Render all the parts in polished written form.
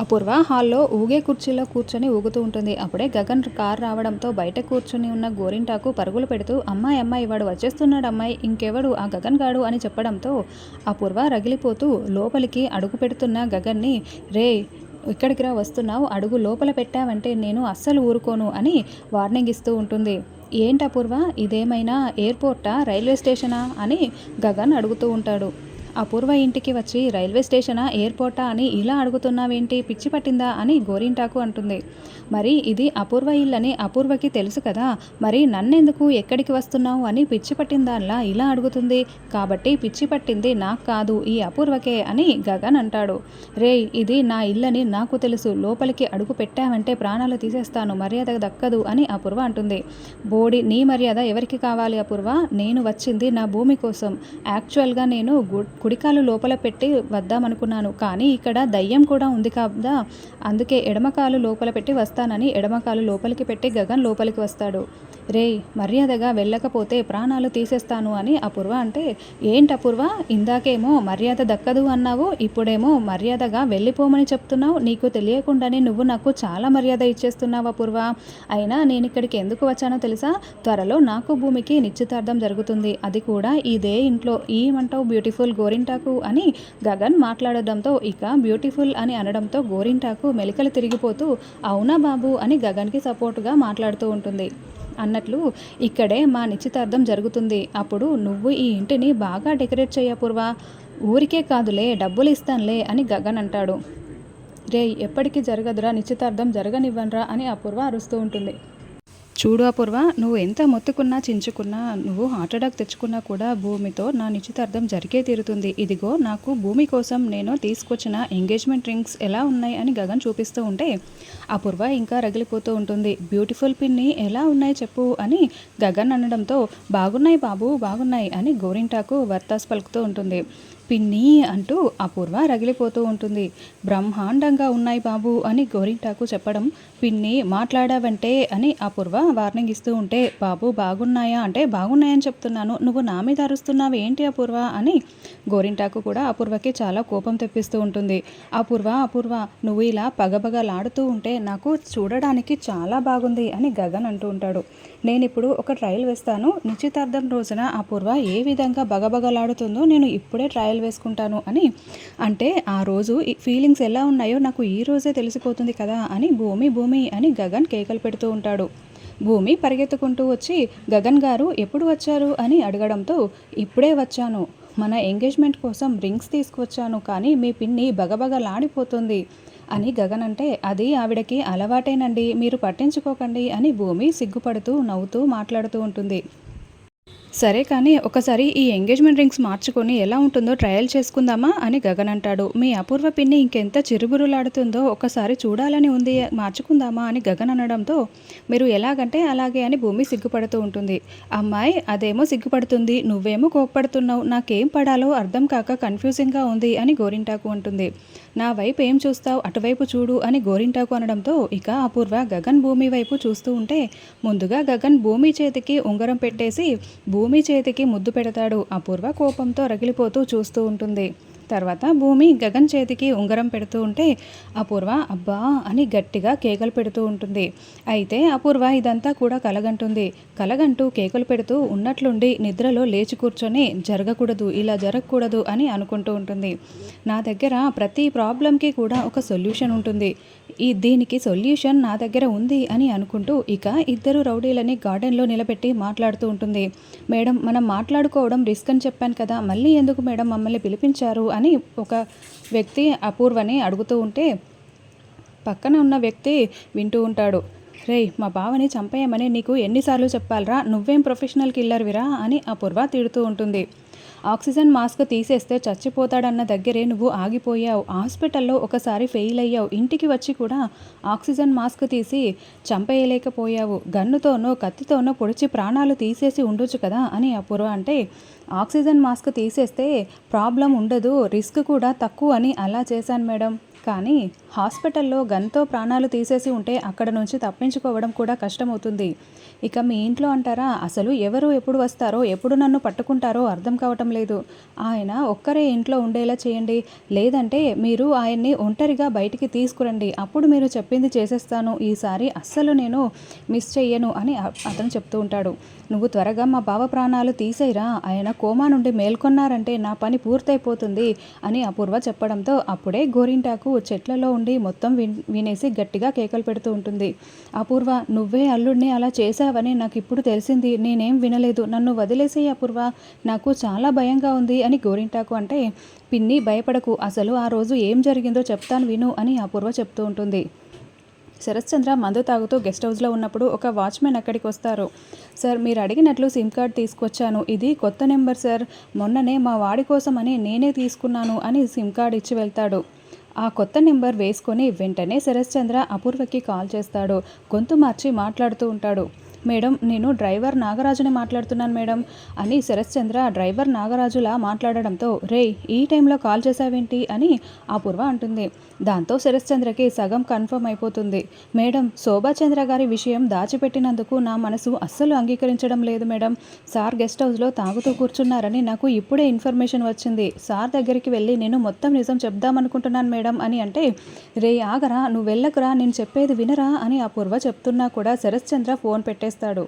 అపూర్వ హాల్లో ఊగే కుర్చీలో కూర్చొని ఊగుతూ ఉంటుంది. అప్పుడే గగన్ కార్ రావడంతో బయట కూర్చుని ఉన్న గోరింటాకు పరుగులు పెడుతూ అమ్మాయి అమ్మాయి వాడు వచ్చేస్తున్నాడు అమ్మాయి, ఇంకెవడు ఆ గగన్ గాడు అని చెప్పడంతో అపూర్వ రగిలిపోతూ లోపలికి అడుగు పెడుతున్న గగన్ని, రే ఇక్కడికి రా, వస్తున్నావు, అడుగు లోపల పెట్టావంటే నేను అస్సలు ఊరుకోను అని వార్నింగ్ ఇస్తూ ఉంటుంది. ఏంటి అపూర్వ, ఇదేమైనా ఎయిర్పోర్టా రైల్వే స్టేషనా అని గగన్ అడుగుతూ ఉంటాడు. అపూర్వ ఇంటికి వచ్చి రైల్వే స్టేషనా ఎయిర్పోర్టా అని ఇలా అడుగుతున్నావేంటి, పిచ్చి పట్టిందా అని గోరింటాకు అంటుంది. మరి ఇది అపూర్వ ఇల్లని అపూర్వకి తెలుసు కదా, మరి నన్నెందుకు ఎక్కడికి వస్తున్నావు అని పిచ్చి పట్టిందాల్లా ఇలా అడుగుతుంది. కాబట్టి పిచ్చి పట్టింది నాకు కాదు, ఈ అపూర్వకే అని గగన్ అంటాడు. రే ఇది నా ఇల్లని నాకు తెలుసు, లోపలికి అడుగు పెట్టావంటే ప్రాణాలు తీసేస్తాను, మర్యాద దక్కదు అని అపూర్వ అంటుంది. బోడి నీ మర్యాద ఎవరికి కావాలి అపూర్వ, నేను వచ్చింది నా భూమి కోసం. యాక్చువల్గా నేను కుడికాలు లోపల పెట్టి వద్దామనుకున్నాను, కానీ ఇక్కడ దయ్యం కూడా ఉంది కదా, అందుకే ఎడమకాలు లోపల పెట్టి వస్తానని ఎడమకాలు లోపలికి పెట్టి గగన్ లోపలికి వస్తాడు. రే మర్యాదగా వెళ్ళకపోతే ప్రాణాలు తీసేస్తాను అని అపూర్వ అంటే, ఏంటి అపూర్వ, ఇందాకేమో మర్యాద దక్కదు అన్నావు, ఇప్పుడేమో మర్యాదగా వెళ్ళిపోమని చెప్తున్నావు, నీకు తెలియకుండానే నువ్వు నాకు చాలా మర్యాద ఇచ్చేస్తున్నావు అపూర్వ. అయినా నేను ఇక్కడికి ఎందుకు వచ్చానో తెలుసా, త్వరలో నాకు భూమికి నిశ్చితార్థం జరుగుతుంది, అది కూడా ఇదే ఇంట్లో, ఏమంటావు బ్యూటిఫుల్ గోరింటాకు అని గగన్ మాట్లాడడంతో ఇక బ్యూటిఫుల్ అని అనడంతో గోరింటాకు మెలికలు తిరిగిపోతూ అవునా బాబు అని గగన్కి సపోర్టుగా మాట్లాడుతూ ఉంటుంది. అన్నట్లు ఇక్కడే మా నిశ్చితార్థం జరుగుతుంది, అప్పుడు నువ్వు ఈ ఇంటిని బాగా డెకరేట్ చేయపూర్వా, ఊరికే కాదులే డబ్బులు ఇస్తానులే అని గగన్ అంటాడు. రే ఎప్పటికీ జరగదురా నిశ్చితార్థం, జరగనివ్వనరా అని అపూర్వ అరుస్తూ ఉంటుంది. చూడు అపూర్వ, నువ్వు ఎంత మొత్తుకున్నా చించుకున్నా, నువ్వు హార్ట్ అటాక్ తెచ్చుకున్నా కూడా భూమితో నా నిశ్చితార్థం జరిగే తీరుతుంది. ఇదిగో నాకు భూమి కోసం నేను తీసుకొచ్చిన ఎంగేజ్మెంట్ రింగ్స్ ఎలా ఉన్నాయి అని గగన్ చూపిస్తూ ఉంటే అపూర్వ ఇంకా రగిలిపోతూ ఉంటుంది. బ్యూటిఫుల్ పిన్ని ఎలా ఉన్నాయి చెప్పు అని గగన్ అనడంతో బాగున్నాయి బాబు బాగున్నాయి అని గోరింటాకు వర్తాస్ పలుకుతూ ఉంటుంది. పిన్ని అంటూ అపూర్వ రగిలిపోతూ ఉంటుంది. బ్రహ్మాండంగా ఉన్నాయి బాబు అని గోరింటాకు చెప్పడం, పిన్ని మాట్లాడావంటే అని అపూర్వ వార్నింగ్ ఇస్తూ ఉంటే, బాబు బాగున్నాయా అంటే బాగున్నాయని చెప్తున్నాను, నువ్వు నా మీద అరుస్తున్నావు ఏంటి అపూర్వ అని గోరింటాకు కూడా అపూర్వకి చాలా కోపం తెప్పిస్తూ ఉంటుంది. అపూర్వ అపూర్వ నువ్వు ఇలా పగబగలాడుతూ ఉంటే నాకు చూడడానికి చాలా బాగుంది అని గగన్ అంటూ ఉంటాడు. నేను ఇప్పుడు ఒక ట్రయల్ వేస్తాను, నిశ్చితార్థం రోజున అపూర్వ ఏ విధంగా బగబగలాడుతుందో నేను ఇప్పుడే ట్రయల్ వేసుకుంటాను అని అంటే, ఆ రోజు ఫీలింగ్స్ ఎలా ఉన్నాయో నాకు ఈ రోజే తెలిసిపోతుంది కదా అని భూమి భూమి అని గగన్ కేకలు పెడుతూ ఉంటాడు. భూమి పరిగెత్తుకుంటూ వచ్చి గగన్ గారు ఎప్పుడు వచ్చారు అని అడగడంతో, ఇప్పుడే వచ్చాను, మన ఎంగేజ్మెంట్ కోసం రింగ్స్ తీసుకువచ్చాను, కానీ మీ పిన్ని బగబగలాడిపోతుంది అని గగన్ అంటే, అది ఆవిడకి అలవాటేనండి, మీరు పట్టించుకోకండి అని భూమి సిగ్గుపడుతూ నవ్వుతూ మాట్లాడుతూ ఉంటుంది. సరే కానీ ఒకసారి ఈ ఎంగేజ్మెంట్ రింగ్స్ మార్చుకొని ఎలా ఉంటుందో ట్రయల్ చేసుకుందామా అని గగన్ అంటాడు. మీ అపూర్వ పిన్ని ఇంకెంత చిరుబురులాడుతుందో ఒకసారి చూడాలని ఉంది, మార్చుకుందామా అని గగన్ అనడంతో, మీరు ఎలాగంటే అలాగే అని భూమి సిగ్గుపడుతూ ఉంటుంది. అమ్మాయి అదేమో సిగ్గుపడుతుంది, నువ్వేమో కోప్పడుతున్నావు, నాకేం పడాలో అర్థం కాక కన్ఫ్యూజింగ్గా ఉంది అని గోరింటాకు అంటుంది. నా వైపు ఏం చూస్తావు, అటువైపు చూడు అని గోరింటాకు అనడంతో ఇక అపూర్వ గగన్ భూమి వైపు చూస్తూ ఉంటే, ముందుగా గగన్ భూమి చేతికి ఉంగరం పెట్టేసి భూమి చేతికి ముద్దు పెడతాడు. అపూర్వ కోపంతో రగిలిపోతూ చూస్తూ ఉంటుంది. తర్వాత భూమి గగన్ చేతికి ఉంగరం పెడుతూ ఉంటే అపూర్వ అబ్బా అని గట్టిగా కేకలు పెడుతూ ఉంటుంది. అయితే అపూర్వ ఇదంతా కూడా కలగంటుంది. కలగంటూ కేకలు పెడుతూ ఉన్నట్లుండి నిద్రలో లేచి కూర్చొని జరగకూడదు, ఇలా జరగకూడదు అని అనుకుంటూ ఉంటుంది. నా దగ్గర ప్రతి ప్రాబ్లంకి కూడా ఒక సొల్యూషన్ ఉంటుంది, దీనికి సొల్యూషన్ నా దగ్గర ఉంది అని అనుకుంటూ ఇక ఇద్దరు రౌడీలని గార్డెన్లో నిలబెట్టి మాట్లాడుతూ ఉంటుంది. మేడం మనం మాట్లాడుకోవడం రిస్క్ అని చెప్పాను కదా, మళ్ళీ ఎందుకు మేడం మమ్మల్ని పిలిపించారు అని ఒక వ్యక్తి అపూర్వని అడుగుతూ ఉంటే పక్కన ఉన్న వ్యక్తి వింటూ ఉంటాడు. రేయ్ మా బావని చంపేయమని నీకు ఎన్నిసార్లు చెప్పాలరా, నువ్వేం ప్రొఫెషనల్ కిల్లర్విరా అని అపూర్వ తిడుతూ ఉంటుంది. ఆక్సిజన్ మాస్క్ తీసేస్తే చచ్చిపోతాడన్న దగ్గరే నువ్వు ఆగిపోయావు, హాస్పిటల్లో ఒకసారి ఫెయిల్ అయ్యావు, ఇంటికి వచ్చి కూడా ఆక్సిజన్ మాస్క్ తీసి చంపేయలేకపోయావు, గన్నుతోనో కత్తితోనో పొడిచి ప్రాణాలు తీసేసి ఉండొచ్చు కదా అని అపూర్వ అంటే, ఆక్సిజన్ మాస్క్ తీసేస్తే ప్రాబ్లం ఉండదు, రిస్క్ కూడా తక్కువ అని అలా చేశాను మేడం, కానీ హాస్పిటల్లో గన్తో ప్రాణాలు తీసేసి ఉంటే అక్కడ నుంచి తప్పించుకోవడం కూడా కష్టమవుతుంది. ఇక మీ ఇంట్లో అంటారా, అసలు ఎవరు ఎప్పుడు వస్తారో, ఎప్పుడు నన్ను పట్టుకుంటారో అర్థం కావటం లేదు. ఆయన ఒక్కరే ఇంట్లో ఉండేలా చేయండి, లేదంటే మీరు ఆయన్ని ఒంటరిగా బయటికి తీసుకురండి, అప్పుడు మీరు చెప్పింది చేసేస్తాను, ఈసారి అస్సలు నేను మిస్ చెయ్యను అని అతను చెప్తూ ఉంటాడు. నువ్వు త్వరగా మా బావ ప్రాణాలు తీసేయరా, ఆయన కోమా నుండి మేల్కొన్నారంటే నా పని పూర్తయిపోతుంది అని అపూర్వ చెప్పడంతో అప్పుడే గోరింటాకు చెట్లలో ఉండి మొత్తం వినేసి గట్టిగా కేకలు పెడుతూ ఉంటుంది. అపూర్వ, నువ్వే అల్లుడిని అలా చేశావని నాకు ఇప్పుడు తెలిసింది, నేనేం వినలేదు, నన్ను వదిలేసేయి అపూర్వ, నాకు చాలా భయంగా ఉంది అని గోరింటాకు అంటే, పిన్ని భయపడకు, అసలు ఆ రోజు ఏం జరిగిందో చెప్తాను విను అని అపూర్వ చెప్తూ ఉంటుంది. శరత్చంద్ర మందు తాగుతూ గెస్ట్ హౌస్లో ఉన్నప్పుడు ఒక వాచ్మెన్ అక్కడికి వస్తారు. సార్, మీరు అడిగినట్లు సిమ్ కార్డ్ తీసుకొచ్చాను, ఇది కొత్త నెంబర్ సార్, మొన్ననే మా వాడి కోసమని నేనే తీసుకున్నాను అని సిమ్ కార్డ్ ఇచ్చి వెళ్తాడు. ఆ కొత్త నెంబర్ వేసుకొని వెంటనే శరత్చంద్ర అపూర్వకి కాల్ చేస్తాడు. గొంతు మార్చి మాట్లాడుతూ ఉంటాడు. మేడం, నేను డ్రైవర్ నాగరాజుని మాట్లాడుతున్నాను మేడం అని శరత్చంద్ర డ్రైవర్ నాగరాజులా మాట్లాడడంతో, రేయ్ ఈ టైంలో కాల్ చేశావేంటి అని అపూర్వ అంటుంది. దాంతో శరత్చంద్రకి సగం కన్ఫర్మ్ అయిపోతుంది. మేడం, శోభాచంద్ర గారి విషయం దాచిపెట్టినందుకు నా మనసు అస్సలు అంగీకరించడం లేదు మేడం, సార్ గెస్ట్ హౌస్లో తాగుతూ కూర్చున్నారని నాకు ఇప్పుడే ఇన్ఫర్మేషన్ వచ్చింది, సార్ దగ్గరికి వెళ్ళి నేను మొత్తం నిజం చెప్దామనుకుంటున్నాను మేడం అని అంటే, రే ఆగరా, నువ్వు వెళ్ళకురా, నేను చెప్పేది వినరా అని అపూర్వ చెప్తున్నా కూడా శరత్చంద్ర ఫోన్ పెట్టేస్తాడు.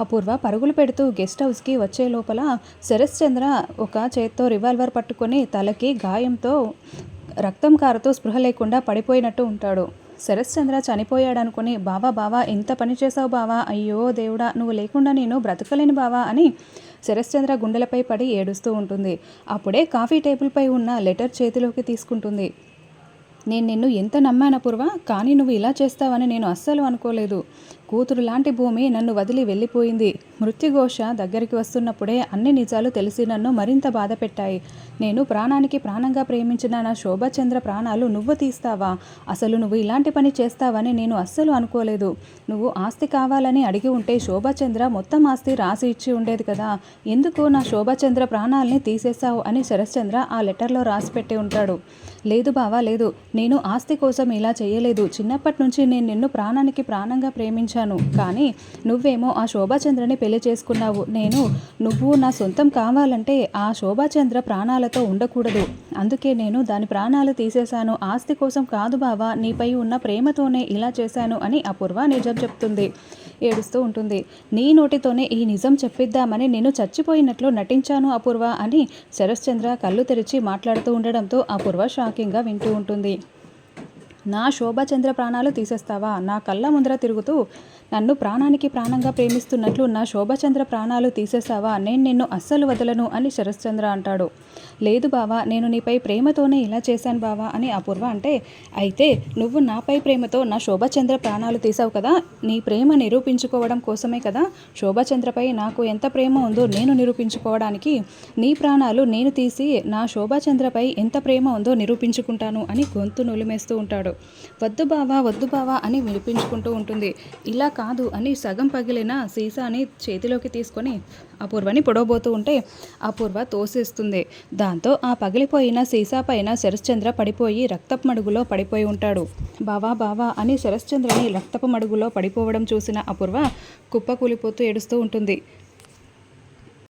అపూర్వ పరుగులు పెడుతూ గెస్ట్ హౌస్కి వచ్చే లోపల శరత్చంద్ర ఒక చేత్తో రివాల్వర్ పట్టుకొని తలకి గాయంతో రక్తం కారుతూ స్పృహ లేకుండా పడిపోయినట్టు ఉంటాడు. శరత్చంద్ర చనిపోయాడనుకుని, బావా బావా ఎంత పని చేసావు బావా, అయ్యో దేవుడా, నువ్వు లేకుండా నేను బ్రతకలేను బావా అని శరత్చంద్ర గుండెలపై పడి ఏడుస్తూ ఉంటుంది. అప్పుడే కాఫీ టేబుల్పై ఉన్న లెటర్ చేతిలోకి తీసుకుంటుంది. నేను నిన్ను ఎంత నమ్మాను అపూర్వ, కానీ నువ్వు ఇలా చేస్తావని నేను అస్సలు అనుకోలేదు. కూతురు లాంటి భూమి నన్ను వదిలి వెళ్ళిపోయింది. మృత్యుఘోష దగ్గరికి వస్తున్నప్పుడే అన్ని నిజాలు తెలిసి నన్ను మరింత బాధ పెట్టాయి. నేను ప్రాణానికి ప్రాణంగా ప్రేమించిన నా శోభాచంద్ర ప్రాణాలు నువ్వు తీస్తావా? అసలు నువ్వు ఇలాంటి పని చేస్తావని నేను అస్సలు అనుకోలేదు. నువ్వు ఆస్తి కావాలని అడిగి ఉంటే శోభాచంద్ర మొత్తం ఆస్తి రాసి ఇచ్చి ఉండేది కదా, ఎందుకు నా శోభాచంద్ర ప్రాణాలని తీసేశావు అని శరత్చంద్ర ఆ లెటర్లో రాసి పెట్టి ఉంటాడు. లేదు బావా లేదు, నేను ఆస్తి కోసం ఇలా చేయలేదు, చిన్నప్పటి నుంచి నేను నిన్ను ప్రాణానికి ప్రాణంగా ప్రేమించాను, కానీ నువ్వేమో ఆ శోభాచంద్రని పెళ్లి చేసుకున్నావు. నువ్వు నా సొంతం కావాలంటే ఆ శోభాచంద్ర ప్రాణాలతో ఉండకూడదు, అందుకే నేను దాని ప్రాణాలు తీసేశాను, ఆస్తి కోసం కాదు బావా, నీపై ఉన్న ప్రేమతోనే ఇలా చేశాను అని అపూర్వ నిజం చెప్తుంది. ఏడుస్తూ ఉంటుంది. నీ నోటితోనే ఈ నిజం చెప్పిద్దామని నేను చచ్చిపోయినట్లు నటించాను అపూర్వ అని శరత్చంద్ర కళ్ళు తెరిచి మాట్లాడుతూ ఉండడంతో అపూర్వ షాకింగ్గా వింటూ ఉంటుంది. నా శోభాచంద్ర ప్రాణాలు తీసేస్తావా? నా కళ్ళ ముందర తిరుగుతూ నన్ను ప్రాణానికి ప్రాణంగా ప్రేమిస్తున్నట్లు నా శోభాచంద్ర ప్రాణాలు తీసేస్తావా? నేను నిన్ను అస్సలు వదలను అని శరత్చంద్ర అంటాడు. లేదు బావా, నేను నీపై ప్రేమతోనే ఇలా చేశాను బావా అని అపూర్వ అంటే, అయితే నువ్వు నాపై ప్రేమతో నా శోభాచంద్ర ప్రాణాలు తీసావు కదా, నీ ప్రేమ నిరూపించుకోవడం కోసమే కదా, శోభాచంద్రపై నాకు ఎంత ప్రేమ ఉందో నేను నిరూపించుకోవడానికి నీ ప్రాణాలు నేను తీసి నా శోభాచంద్రపై ఎంత ప్రేమ ఉందో నిరూపించుకుంటాను అని గొంతు నులిమేస్తూ ఉంటాడు. వద్దు బావా అని వినిపించుకుంటూ ఉంటుంది. ఇలా కాదు అని సగం పగిలిన సీసాని చేతిలోకి తీసుకొని అపూర్వని పొడవబోతూ ఉంటే అపూర్వ తోసేస్తుంది. దాంతో ఆ పగిలిపోయిన సీసా పైన శరత్చంద్ర పడిపోయి రక్తపు మడుగులో పడిపోయి ఉంటాడు. బావా అని శరత్చంద్రని రక్తపు మడుగులో పడిపోవడం చూసిన అపూర్వ కుప్పకూలిపోతూ ఏడుస్తూ ఉంటుంది.